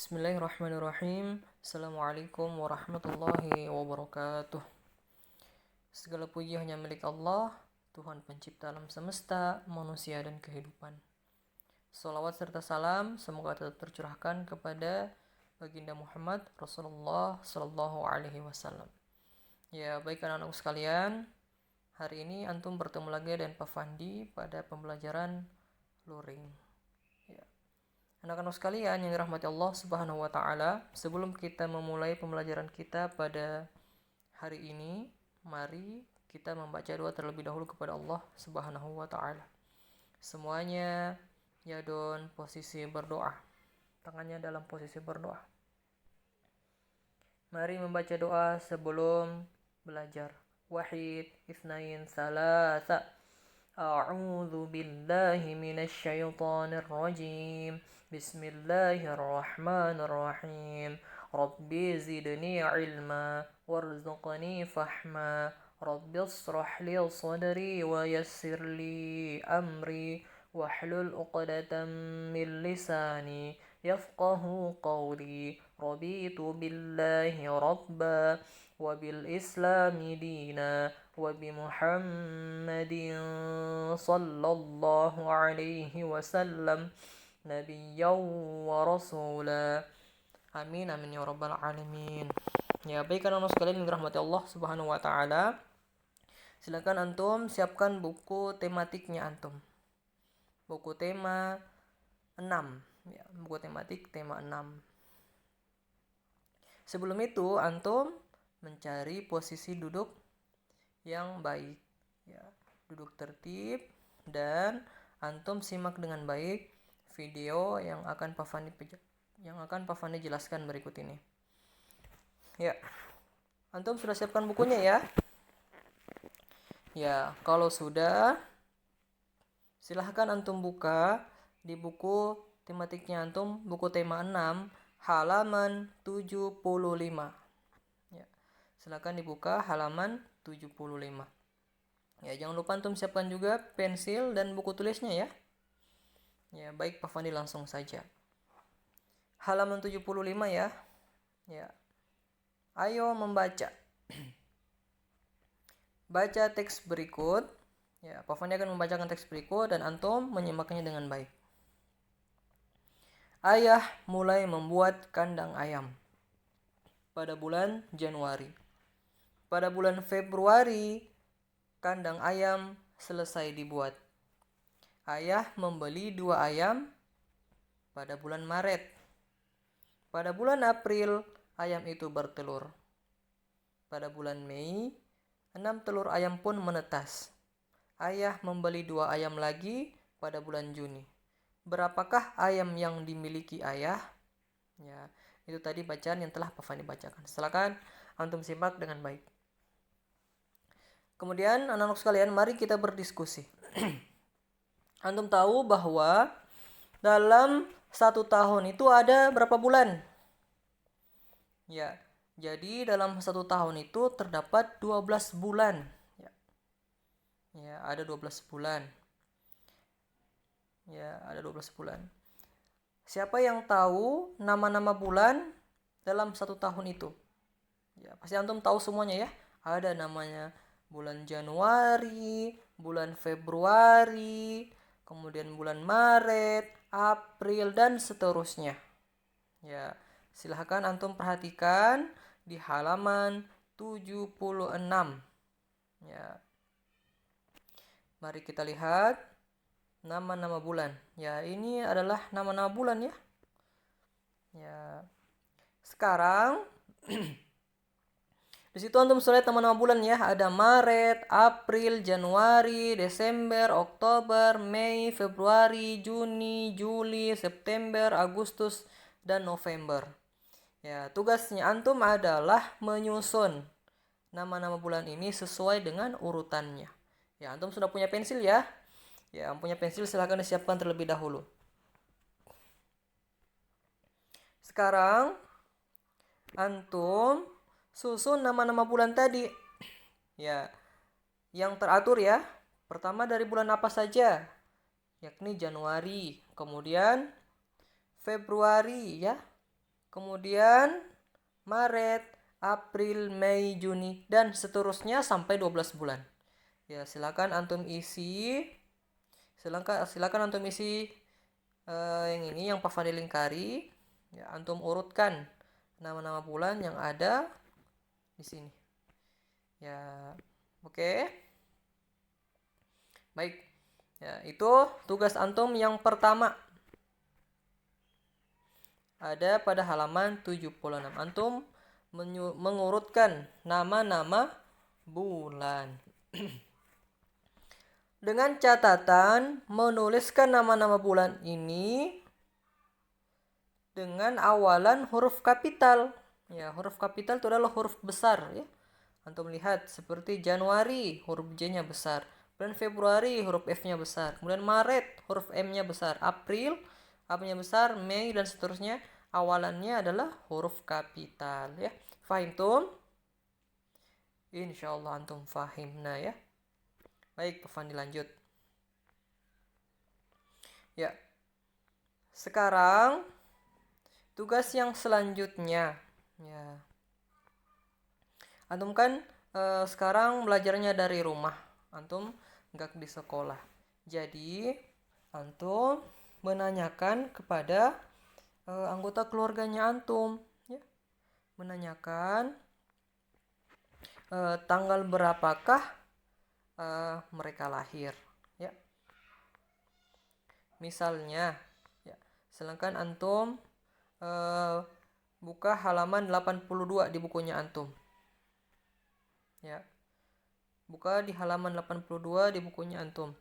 Bismillahirrahmanirrahim. Assalamualaikum warahmatullahi wabarakatuh. Segala puji hanya milik Allah, Tuhan pencipta alam semesta, manusia dan kehidupan. Salawat serta salam semoga tetap tercurahkan kepada baginda Muhammad Rasulullah Sallallahu Alaihi Wasallam. Ya, baik anak-anakku sekalian, hari ini antum bertemu lagi dengan Pak Fandi pada pembelajaran luring. Anak-anak sekalian yang dirahmati Allah Subhanahu wa taala, sebelum kita memulai pembelajaran kita pada hari ini, mari kita membaca doa terlebih dahulu kepada Allah Subhanahu wa taala. Semuanya yadon posisi berdoa. Tangannya dalam posisi berdoa. Mari membaca doa sebelum belajar. Wahid, itsnain, salasa. A'udzu billahi minasy syaithanir rajim. Bismillahirrahmanirrahim. Rabbi zidni ilma warzuqni fahma. Rabbi ishrah li sadri wa yassir li amri wahlul 'uqdatam min lisani yafqahu qawli. Raditu billahi rabba wa bil islami dina wa bi Muhammadin sallallahu alaihi wasallam nabiyyan wa rasula. Amin amin ya rabbal alamin. Ya, baik anak-anak sekalian yang dirahmati Allah Subhanahu wa taala. Silakan antum siapkan buku tematiknya antum. Buku tema 6, ya, buku tematik tema 6. Sebelum itu antum mencari posisi duduk yang baik, ya, duduk tertib, dan antum simak dengan baik video yang akan Pak Fandi jelaskan berikut ini. Ya, antum sudah siapkan bukunya ya? Ya, kalau sudah, silahkan antum buka di buku tematiknya antum, buku tema 6, halaman 75. Ya, silahkan dibuka halaman 75. Ya, jangan lupa antum siapkan juga pensil dan buku tulisnya ya. Ya, baik Pak Fandi langsung saja. Halaman 75 ya. Ya. Ayo membaca. Baca teks berikut. Ya, Pak Fandi akan membacakan teks berikut dan antum menyimaknya dengan baik. Ayah mulai membuat kandang ayam pada bulan Januari. Pada bulan Februari, kandang ayam selesai dibuat. Ayah membeli 2 ayam pada bulan Maret. Pada bulan April, ayam itu bertelur. Pada bulan Mei, 6 telur ayam pun menetas. Ayah membeli 2 ayam lagi pada bulan Juni. Berapakah ayam yang dimiliki ayah? Ya, itu tadi bacaan yang telah Pak Fandi bacakan. Silakan antum simak dengan baik. Kemudian anak-anak sekalian, mari kita berdiskusi. Antum tahu bahwa dalam 1 tahun itu ada berapa bulan? Ya, jadi dalam 1 tahun itu terdapat 12 bulan. Ya, ada 12 bulan. Ya, ada 12 bulan. Siapa yang tahu nama-nama bulan dalam 1 tahun itu? Ya, pasti antum tahu semuanya ya. Ada namanya bulan Januari, bulan Februari, kemudian bulan Maret, April, dan seterusnya. Ya, silahkan antum perhatikan di halaman 76. Ya. Mari kita lihat nama-nama bulan. Ya, ini adalah nama-nama bulan ya. Ya. Sekarang di situ antum lihat nama-nama bulan ya. Ada Maret, April, Januari, Desember, Oktober, Mei, Februari, Juni, Juli, September, Agustus, dan November. Ya, tugasnya antum adalah menyusun nama-nama bulan ini sesuai dengan urutannya. Ya, antum sudah punya pensil ya? Ya, punya pensil silahkan disiapkan terlebih dahulu. Sekarang antum susun nama-nama bulan tadi. Ya, yang teratur ya. Pertama dari bulan apa saja? Yakni Januari, kemudian Februari ya. kemudian Maret, April, Mei, Juni, dan seterusnya sampai 12 bulan. Ya, silakan antum isi. Silakan antum isi yang ini, yang Pak lingkari. Ya, antum urutkan nama-nama bulan yang ada di sini. Ya, oke. Baik. Ya, itu tugas antum yang pertama. Ada pada halaman 76. Antum mengurutkan nama-nama bulan. Dengan catatan menuliskan nama-nama bulan ini dengan awalan huruf kapital. Ya, huruf kapital itu adalah huruf besar ya. Antum lihat seperti Januari, huruf J-nya besar. Bulan Februari, huruf F-nya besar. Kemudian Maret, huruf M-nya besar. April, A-nya besar. Mei dan seterusnya awalannya adalah huruf kapital ya. Fahim tum? Insyaallah antum fahimna ya. Baik, Pak Fandi lanjut. Ya. Sekarang tugas yang selanjutnya. Ya. Antum kan sekarang belajarnya dari rumah. Antum nggak di sekolah. Jadi, antum menanyakan kepada anggota keluarganya antum. Ya. Menanyakan tanggal berapakah mereka lahir. Ya. Misalnya, ya, silakan antum buka halaman 82 di bukunya antum. Ya. Buka di halaman 82 di bukunya antum.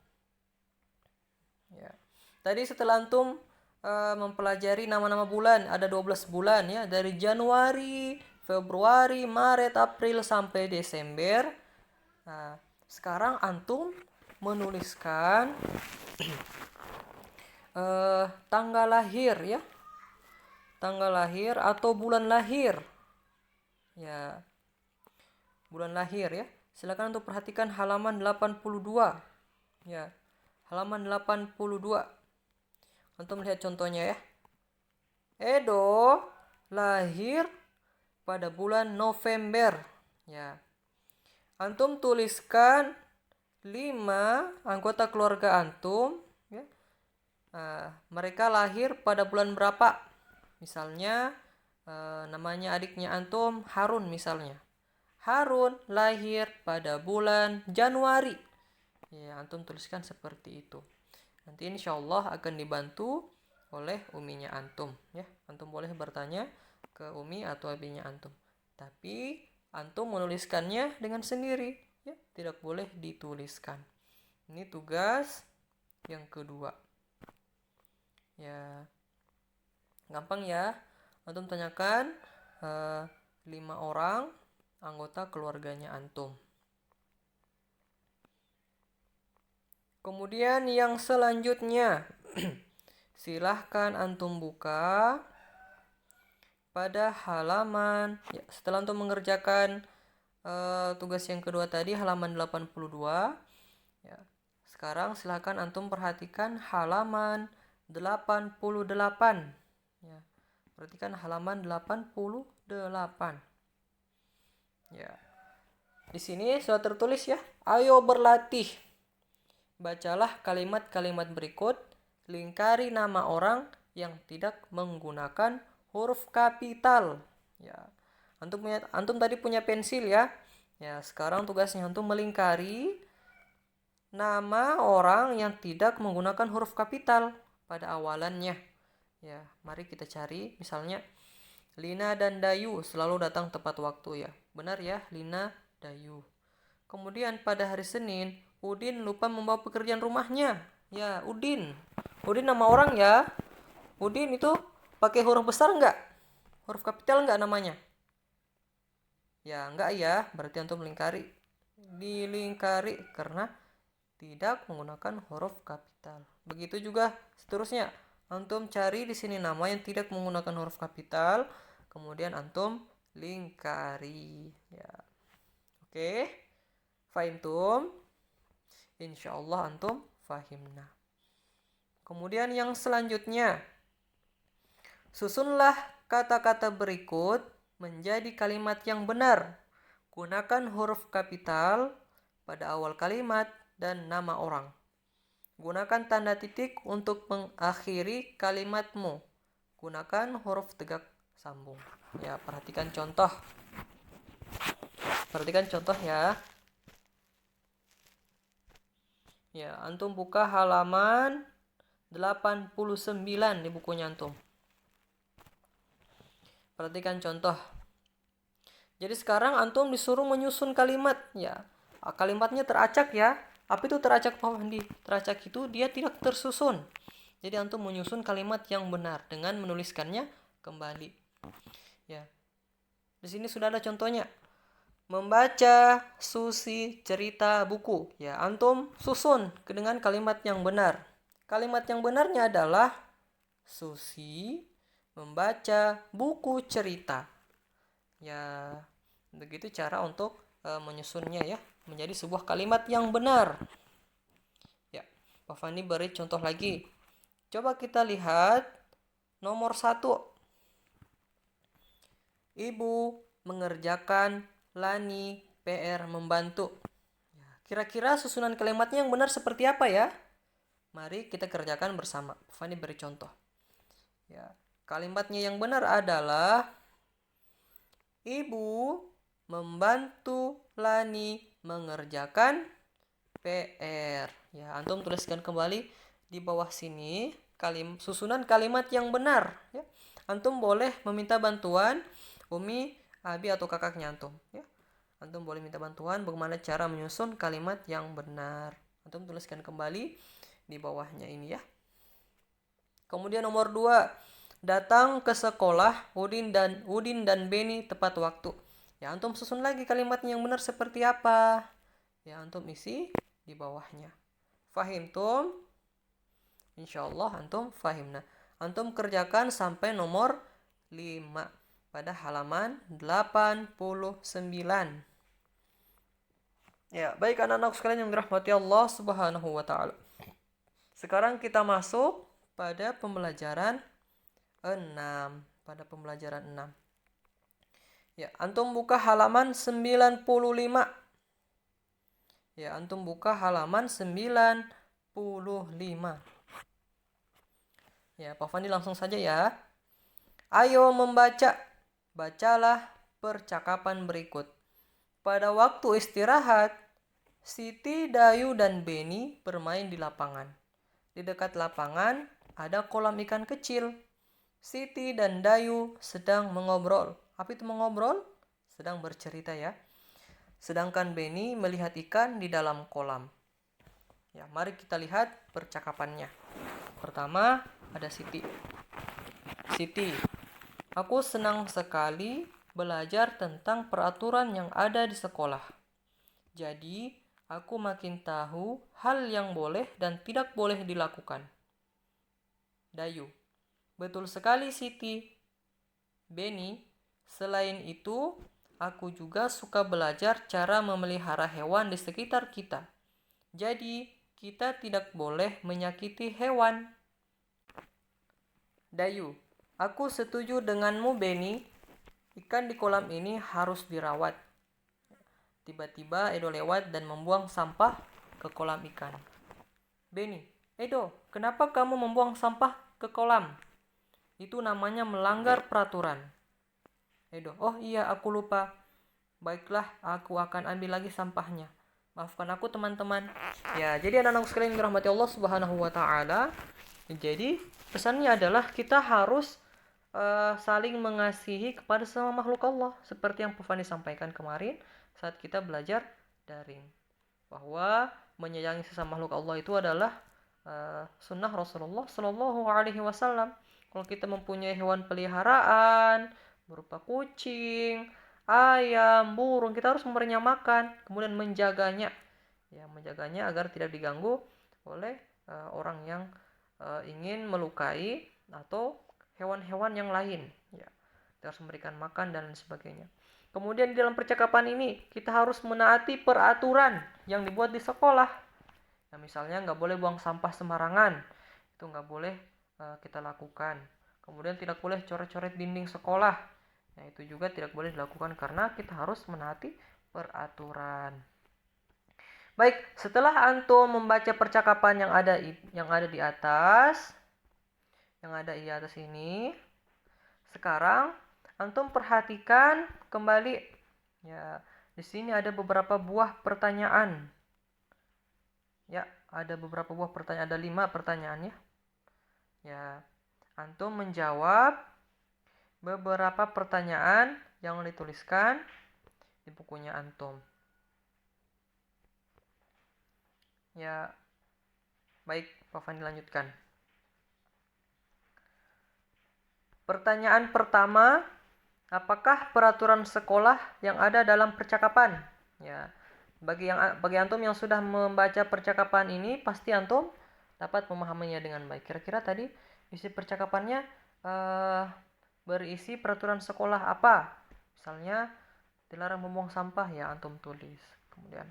Ya. Tadi setelah antum mempelajari nama-nama bulan, ada 12 bulan ya, dari Januari, Februari, Maret, April sampai Desember. Nah, sekarang antum menuliskan tanggal lahir ya. Tanggal lahir atau bulan lahir. Ya. Bulan lahir ya. Silakan untuk perhatikan halaman 82. Ya. Halaman 82. Antum lihat contohnya ya. Edo lahir pada bulan November. Ya. Antum tuliskan 5 anggota keluarga antum ya. Mereka lahir pada bulan berapa? Misalnya namanya adiknya antum Harun misalnya. Harun lahir pada bulan Januari. Ya, antum tuliskan seperti itu. Nanti insyaallah akan dibantu oleh uminya antum. Ya, antum boleh bertanya ke umi atau abinya antum. Tapi antum menuliskannya dengan sendiri. Ya, tidak boleh dituliskan. Ini tugas yang kedua. Ya, gampang ya. Antum tanyakan 5 orang anggota keluarganya antum. Kemudian yang selanjutnya, silahkan antum buka pada halaman, ya, setelah antum mengerjakan tugas yang kedua tadi, halaman 82. Ya, sekarang silahkan antum perhatikan halaman 88. Ya, perhatikan halaman 88. Ya. Di sini sudah tertulis ya. Ayo berlatih. Bacalah kalimat-kalimat berikut. Lingkari nama orang yang tidak menggunakan huruf kapital. Ya. Antum tadi punya pensil ya. Ya, sekarang tugasnya antum melingkari nama orang yang tidak menggunakan huruf kapital pada awalannya. Ya, mari kita cari misalnya Lina dan Dayu selalu datang tepat waktu ya. Benar ya, Lina, Dayu. Kemudian pada hari Senin, Udin lupa membawa pekerjaan rumahnya. Ya, Udin. Udin nama orang ya. Udin itu pakai huruf besar enggak? Huruf kapital enggak namanya? Ya, enggak ya. Berarti antum melingkari. Dilingkari karena tidak menggunakan huruf kapital. Begitu juga seterusnya. Antum cari di sini nama yang tidak menggunakan huruf kapital. Kemudian antum lingkari ya. Oke. Fahimtum? Insyaallah antum fahimna. Kemudian yang selanjutnya, susunlah kata-kata berikut menjadi kalimat yang benar. Gunakan huruf kapital pada awal kalimat dan nama orang. Gunakan tanda titik untuk mengakhiri kalimatmu. Gunakan huruf tegak sambung. Ya, perhatikan contoh. Perhatikan contoh ya. Ya, antum buka halaman 89 di bukunya antum. Perhatikan contoh. Jadi sekarang antum disuruh menyusun kalimat ya. Kalimatnya teracak ya. Apa itu teracak Pak Wandi? Teracak itu dia tidak tersusun. Jadi antum menyusun kalimat yang benar dengan menuliskannya kembali. Ya. Di sini sudah ada contohnya. Membaca Susi cerita buku. Ya, antum susun dengan kalimat yang benar. Kalimat yang benarnya adalah Susi membaca buku cerita. Ya, begitu cara untuk menyusunnya ya menjadi sebuah kalimat yang benar. Ya, Pak Fani beri contoh lagi. Coba kita lihat nomor 1. Ibu mengerjakan Lani PR membantu. Ya, kira-kira susunan kalimatnya yang benar seperti apa ya? Mari kita kerjakan bersama. Pak Fani beri contoh. Ya, kalimatnya yang benar adalah Ibu membantu Lani mengerjakan PR. Ya, antum tuliskan kembali di bawah sini susunan kalimat yang benar. Ya. Antum boleh meminta bantuan Umi, Abi atau kakaknya antum. Ya. Antum boleh minta bantuan bagaimana cara menyusun kalimat yang benar. Antum tuliskan kembali di bawahnya ini ya. Kemudian nomor 2. Datang ke sekolah Udin dan Beni tepat waktu. Ya, antum susun lagi kalimatnya yang benar seperti apa. Ya, antum isi di bawahnya. Fahim tum? Insyaallah antum fahim. Nah, antum kerjakan sampai nomor 5 pada halaman 89. Ya, baik anak-anak sekalian yang dirahmati Allah Subhanahu wa taala. Sekarang kita masuk pada pembelajaran 6. Pada pembelajaran 6. Ya, antum buka halaman 95. Ya, antum buka halaman 95. Ya, Pak Fandi langsung saja ya. Ayo membaca. Bacalah percakapan berikut. Pada waktu istirahat, Siti, Dayu, dan Beni bermain di lapangan. Di dekat lapangan ada kolam ikan kecil. Siti dan Dayu sedang mengobrol. Apa itu mengobrol? Sedang bercerita ya. Sedangkan Beni melihat ikan di dalam kolam. Ya, mari kita lihat percakapannya. Pertama, ada Siti. Siti, aku senang sekali belajar tentang peraturan yang ada di sekolah. Jadi, aku makin tahu hal yang boleh dan tidak boleh dilakukan. Dayu, betul sekali Siti. Beni, selain itu, aku juga suka belajar cara memelihara hewan di sekitar kita. Jadi, kita tidak boleh menyakiti hewan. Dayu, aku setuju denganmu Beni. Ikan di kolam ini harus dirawat. Tiba-tiba Edo lewat dan membuang sampah ke kolam ikan. Beni, Edo, kenapa kamu membuang sampah ke kolam? Itu namanya melanggar peraturan. Edo, oh iya aku lupa. Baiklah, aku akan ambil lagi sampahnya. Maafkan aku teman-teman. Ya, jadi anak-anak sekalian yang dirahmati Allah Subhanahu wa taala. Jadi, pesannya adalah kita harus saling mengasihi kepada semua makhluk Allah seperti yang Pufani sampaikan kemarin saat kita belajar daring. Bahwa menyayangi sesama makhluk Allah itu adalah sunnah Rasulullah Shallallahu Alaihi Wasallam. Kalau kita mempunyai hewan peliharaan berupa kucing, ayam, burung, kita harus memberinya makan, kemudian menjaganya, ya menjaganya agar tidak diganggu oleh orang yang ingin melukai atau hewan-hewan yang lain. Ya, kita harus memberikan makan dan sebagainya. Kemudian di dalam percakapan ini kita harus menaati peraturan yang dibuat di sekolah. Nah, misalnya nggak boleh buang sampah sembarangan, itu nggak boleh kita lakukan. Kemudian tidak boleh coret-coret dinding sekolah. Nah, itu juga tidak boleh dilakukan karena kita harus menaati peraturan. Baik, setelah antum membaca percakapan yang ada di atas, ini, sekarang antum perhatikan kembali. Ya, di sini ada beberapa buah pertanyaan. Ya, ada beberapa buah pertanyaan, ada 5 pertanyaannya. Ya, antum menjawab beberapa pertanyaan yang dituliskan di bukunya antum. Ya, baik, Pak Fandi lanjutkan. Pertanyaan pertama, apakah peraturan sekolah yang ada dalam percakapan? Ya, bagi antum yang sudah membaca percakapan ini, pasti antum dapat memahaminya dengan baik. Kira-kira tadi isi percakapannya berisi peraturan sekolah apa? Misalnya dilarang membuang sampah, ya antum tulis. Kemudian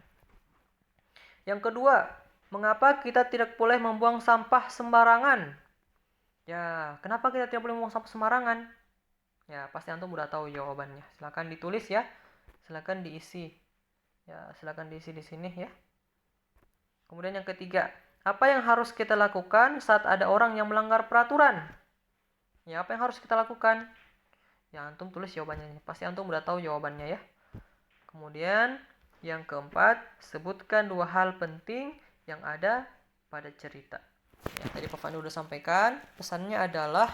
yang kedua, mengapa kita tidak boleh membuang sampah sembarangan? Ya, kenapa kita tidak boleh membuang sampah sembarangan? Ya, pasti antum udah tahu jawabannya. Silakan ditulis ya. Silakan diisi. Ya, silakan diisi di sini ya. Kemudian yang ketiga, apa yang harus kita lakukan saat ada orang yang melanggar peraturan? Ya, apa yang harus kita lakukan? Ya, antum tulis jawabannya. Pasti antum udah tahu jawabannya ya. Kemudian yang keempat, sebutkan 2 hal penting yang ada pada cerita. Ya, tadi Pak Fandi udah sampaikan, pesannya adalah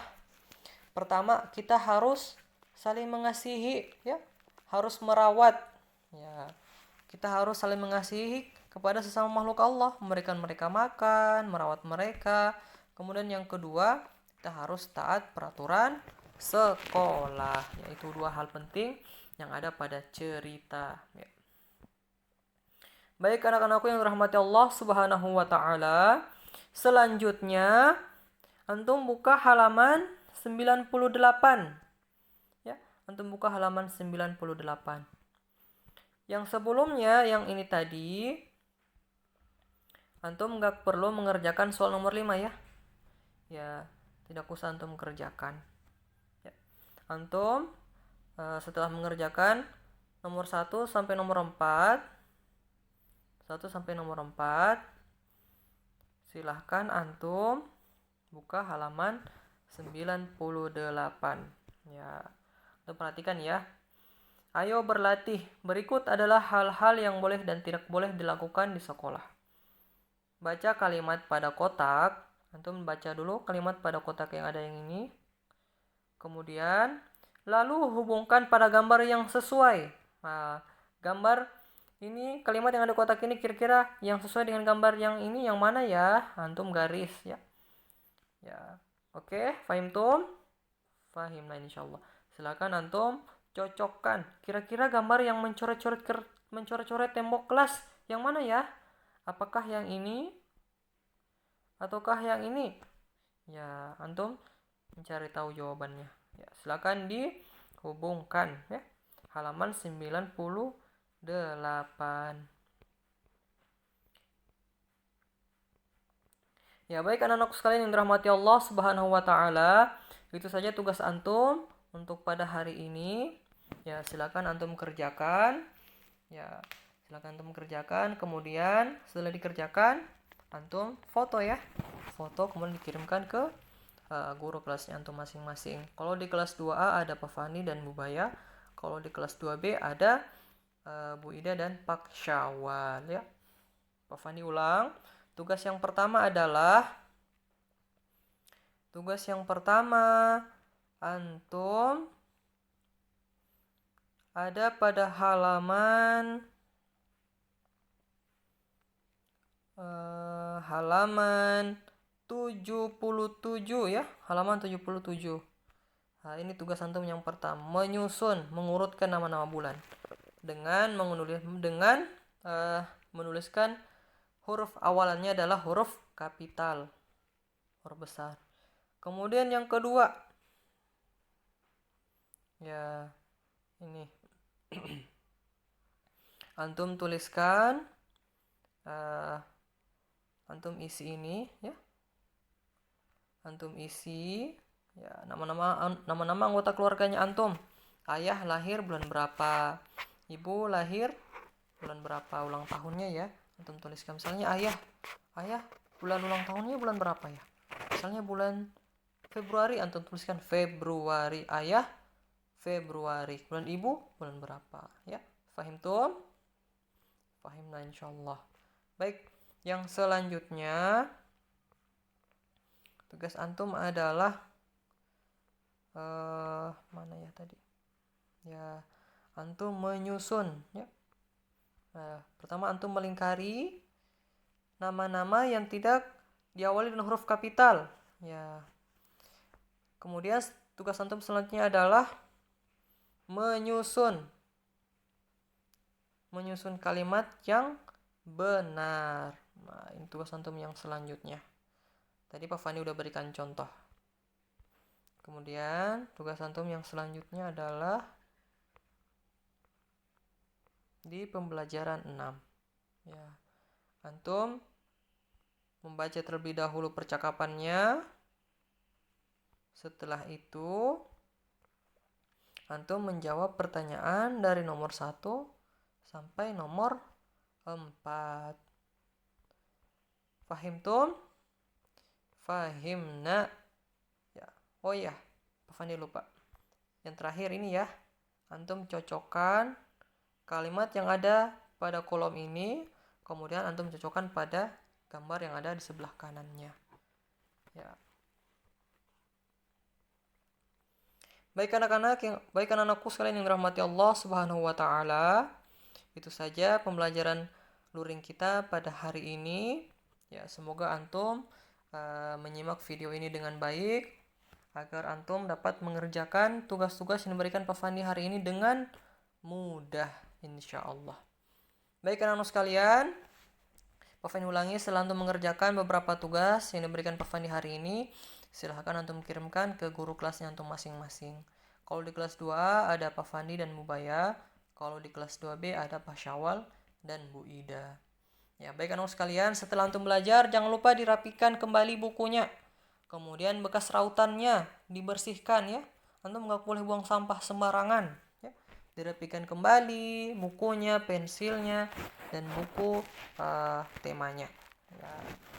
pertama, kita harus saling mengasihi ya, harus merawat ya. Kita harus saling mengasihi kepada sesama makhluk Allah, memberikan mereka makan, merawat mereka. Kemudian yang kedua, kita harus taat peraturan sekolah, yaitu 2 hal penting yang ada pada cerita ya. Baik anak-anakku yang dirahmati Allah Subhanahu wa taala, selanjutnya antum buka halaman 98. Ya, antum buka halaman 98. Yang sebelumnya, yang ini tadi, antum nggak perlu mengerjakan soal nomor 5 ya. Ya, tidak usah antum kerjakan. Ya. Antum setelah mengerjakan nomor 1 sampai nomor 4, silahkan antum buka halaman 98. Ya, antum perhatikan ya. Ayo berlatih. Berikut adalah hal-hal yang boleh dan tidak boleh dilakukan di sekolah. Baca kalimat pada kotak. Antum baca dulu kalimat pada kotak yang ada yang ini. Kemudian, lalu hubungkan pada gambar yang sesuai. Nah, gambar ini, kalimat yang ada kotak ini kira-kira yang sesuai dengan gambar yang ini yang mana ya? Antum garis ya. Ya. Oke, fahim tum? Fahim lah insyaallah. Silakan antum cocokkan. Kira-kira gambar yang mencoret-coret tembok kelas yang mana ya? Apakah yang ini ataukah yang ini? Ya, antum mencari tahu jawabannya. Ya, silakan dihubungkan ya. Halaman 98. Ya, baik anak-anak sekalian yang dirahmati Allah Subhanahu wa taala, itu saja tugas antum untuk pada hari ini. Ya, silakan antum kerjakan. Ya, silakan antum kerjakan. Kemudian setelah dikerjakan, antum foto ya. Foto kemudian dikirimkan ke guru kelasnya antum masing-masing. Kalau di kelas 2A ada Pak Fani dan Bu Baya. Kalau di kelas 2B ada Bu Ida dan Pak Syawal ya. Pak Fani ulang. Tugas yang pertama antum ada pada halaman 77 ya, halaman 77. Nah, ini tugas antum yang pertama, mengurutkan nama-nama bulan dengan menuliskan huruf awalannya adalah huruf kapital, huruf besar. Kemudian yang kedua, ya ini antum tuliskan, antum isi ini ya, antum isi Ya, nama-nama anggota keluarganya antum. Ayah lahir bulan berapa? Ibu lahir bulan berapa? Ulang tahunnya ya. Antum tuliskan misalnya ayah bulan ulang tahunnya bulan berapa ya? Misalnya bulan Februari, antum tuliskan Februari. Ayah Februari. Bulan ibu bulan berapa? Ya, fahim tuh? Fahimna insyaallah. Baik, yang selanjutnya tugas antum adalah mana ya tadi? Ya, antum menyusun ya. Nah, pertama antum melingkari nama-nama yang tidak diawali dengan huruf kapital. Ya. Kemudian tugas antum selanjutnya adalah menyusun kalimat yang benar. Nah, ini tugas antum yang selanjutnya. Tadi Pak Fani udah berikan contoh. Kemudian tugas antum yang selanjutnya adalah di pembelajaran 6. Ya. Antum membaca terlebih dahulu percakapannya. Setelah itu antum menjawab pertanyaan dari nomor 1 sampai nomor 4. Fahimtum? Fahimna. Ya. Oh ya, Pak Fandi lupa. Yang terakhir ini ya. Antum cocokkan kalimat yang ada pada kolom ini, kemudian antum cocokkan pada gambar yang ada di sebelah kanannya. Ya. Baik anak-anakku sekalian yang dirahmati Allah Subhanahu wa taala. Itu saja pembelajaran luring kita pada hari ini. Ya, semoga antum menyimak video ini dengan baik agar antum dapat mengerjakan tugas-tugas yang diberikan Pak Fandi hari ini dengan mudah insyaallah. Baik anak-anak sekalian, Pak Fandi ulangi, setelah antum mengerjakan beberapa tugas yang diberikan Pak Fandi hari ini, silahkan antum kirimkan ke guru kelasnya antum masing-masing. Kalau di kelas 2A ada Pak Fandi dan Bu Baya, kalau di kelas 2B ada Pak Syawal dan Bu Ida. Ya, baik anak sekalian, setelah antum belajar jangan lupa dirapikan kembali bukunya. Kemudian bekas rautannya dibersihkan ya. Antum nggak boleh buang sampah sembarangan. Ya. Dirapikan kembali bukunya, pensilnya, dan buku temanya. Ya.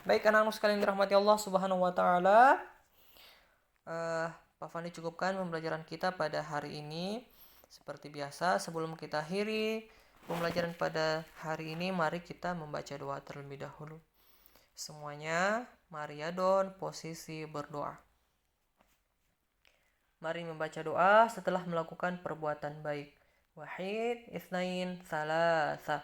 Baik anak-anak sekalian dirahmati Allah Subhanahu wa taala. Pak Fandi cukupkan pembelajaran kita pada hari ini. Seperti biasa, sebelum kita akhiri pembelajaran pada hari ini, mari kita membaca doa terlebih dahulu. Semuanya, mari yadon posisi berdoa. Mari membaca doa setelah melakukan perbuatan baik. Wahid, itsnain, tsalatsa.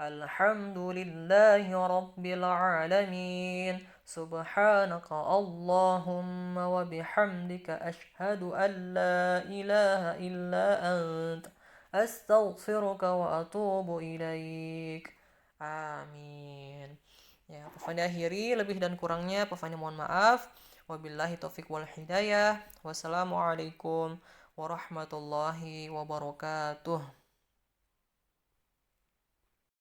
Alhamdulillahi rabbil alamin. Subhanaka Allahumma wa bihamdika ashhadu an la ilaha illa ant. Astaghfiruka wa atubu ilaik. Amin. Ya, Pak Fandi akhiri, lebih dan kurangnya Pak Fandi mohon maaf. Wabillahi taufiq wal hidayah. Wassalamualaikum warahmatullahi wabarakatuh.